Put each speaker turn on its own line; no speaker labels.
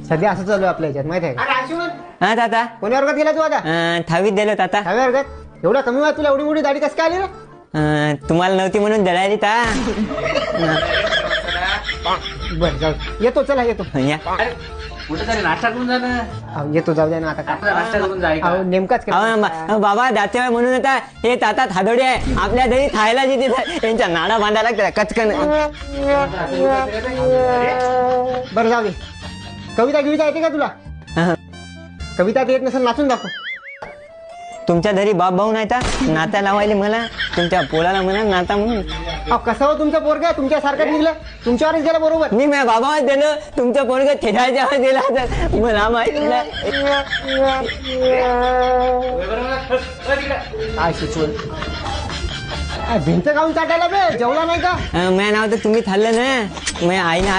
सध्या असं चालू आहे आपल्या याच्यात माहिती आहे का?
हा ताता
कोणी वर्गात गेला तू आता?
10वीत दिलो ताता.
10व्या वर्गात? एवढ्या कमी वयात तुला एवढी मोठी दाढी कसं काय आली रे?
तुम्हाला नव्हती म्हणून दळाली ता.
बरं जाऊ येतो, चला येतो.
या.
कुठे तरी नाश्ता करून जा ना.
येतो, जाऊ द्या ना आता
आपला नाश्ता करून जाय का?
नेमकाच
बाबा दाते म्हणून आता हे ताता थादोडी आहे आपल्या घरी खायला जिथे त्यांच्या नाडा बांधायला लागतात कचकन.
बरं जाऊ दे. कविता येते का तुला? कविता येत नसेल नाचून दाखव.
तुमच्या घरी बाप भाऊ नाही का नाता लावायला मला तुमच्या पोराला म्हणा नाता म्हणून.
कसं हो तुमचं पोरग तुमच्यासारखं निघलं, तुमच्यावरच गेलं बरोबर.
मी माझ्या बाबावर दिलं तुमच्या पोरग खेळायच्या दिला तर मला माहित नाही.
काय शिकवण भिंत गाऊन चाटायला बे जेवला नाही का?
माझ्या नाव तर तुम्ही खाल्लं ना माझ्या आईने